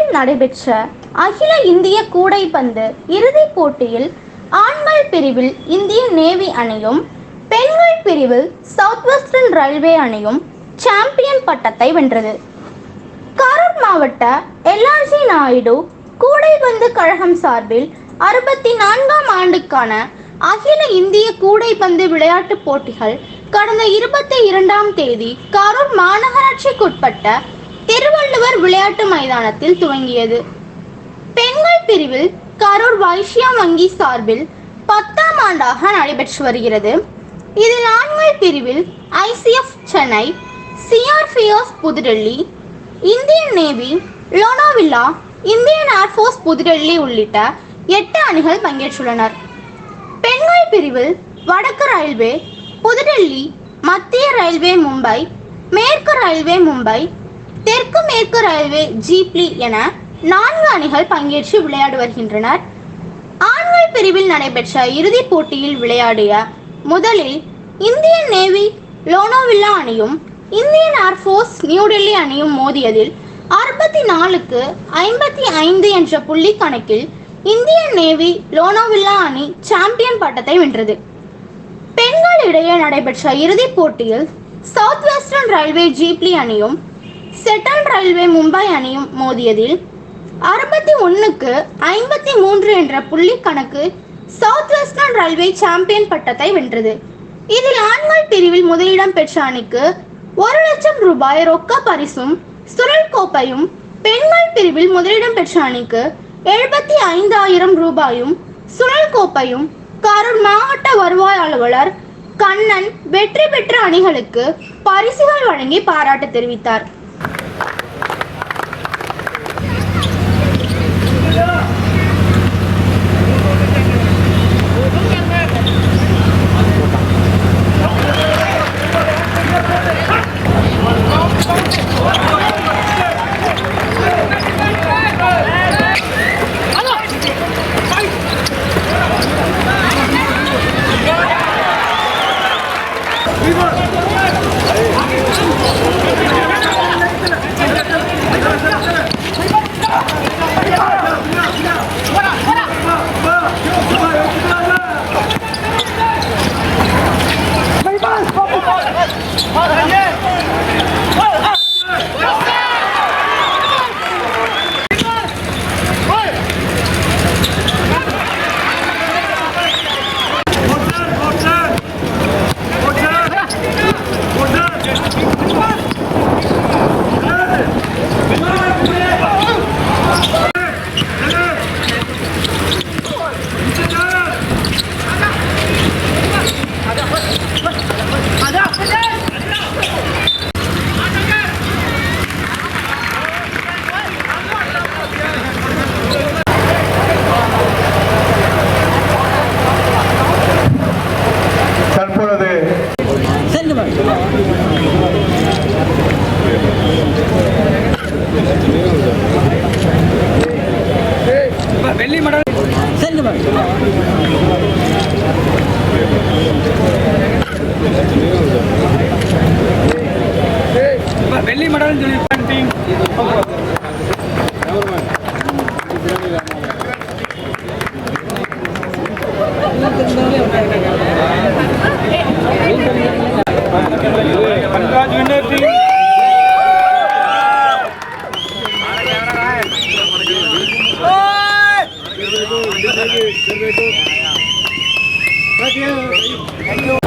லண்டனில் நடைபெற்ற அகில இந்திய கூடைப்பந்து இறுதிப் போட்டியில் ஆண்கள் பிரிவில் இந்தியன் நேவி அணியும் பெண்கள் பிரிவில் சவுத் வெஸ்டர்ன் ரயில்வே அணியும் சாம்பியன் பட்டத்தை வென்றது. கரூர் மாவட்ட எல்.ஆர்.ஜி. நாயுடு கூடைப்பந்து கழகம் சார்பில் 64ஆம் ஆண்டுக்கான அகில இந்திய கூடைப்பந்து விளையாட்டுப் போட்டிகள் கடந்த 22ஆம் தேதி கரூர் மாநகராட்சிக்குட்பட்ட திருவள்ளுவர் விளையாட்டு மைதானத்தில் துவங்கியது. பெண்கள் பிரிவில் கரூர் வைஷ்யா வங்கி சார்பில் 10ஆம் ஆண்டாக நடைபெற்று வருகிறது. இதில் ஆண்கள் பிரிவில் ICF சென்னை, CRPF புதுடெல்லி, இந்தியன் நேவி, லோனாவில்லா, இந்தியன் ஏர்ஃபோர்ஸ் புதுடெல்லி உள்ளிட்ட 8 அணிகள் பங்கேற்றுள்ளனர். பெண்கள் பிரிவில் வடக்கு ரயில்வே புதுடெல்லி, மத்திய ரயில்வே மும்பை, மேற்கு ரயில்வே மும்பை, தெற்கு மேற்கு ரயில்வே ஜீப்லி என 4 அணிகள் பங்கேற்று விளையாடி வருகின்றனர். ஆண்கள் பிரிவில் நடைபெற்ற இறுதிப் போட்டியில் விளையாடிய முதலில் இந்தியன் நேவி லோனாவில்லா அணியும் இந்தியன் ஏர்ஃபோர்ஸ் நியூடெல்லி அணியும் மோதியதில் 64க்கு 55 என்ற புள்ளி கணக்கில் இந்தியன் நேவி லோனாவில்லா அணி சாம்பியன் பட்டத்தை வென்றது. பெண்கள் இடையே நடைபெற்ற இறுதிப் போட்டியில் சவுத் வெஸ்டர்ன் ரயில்வே ஜீப்லி அணியும் சென்ட்ரல் ரயில்வே மும்பை அணியும் மோதியதில் 61க்கு 53 என்ற புள்ளி கணக்கு சவுத் வெஸ்டர்ன் ரயில்வே சாம்பியன் பட்டத்தை வென்றது. இதில் ஆண்கள் பிரிவில் முதலிடம் பெற்ற அணிக்கு 1 லட்சம் ரூபாய் ரொக்க பரிசும் சுழல் கோப்பையும், பெண்கள் பிரிவில் முதலிடம் பெற்ற அணிக்கு 75,000 ரூபாயும் சுழல் கோப்பையும் கரூர் மாவட்ட வருவாய் அலுவலர் கண்ணன் வெற்றி பெற்ற அணிகளுக்கு பரிசுகள் வழங்கி பாராட்டு தெரிவித்தார். வெள்ளி மெடல் வெள்ளி மெடல் Thank you.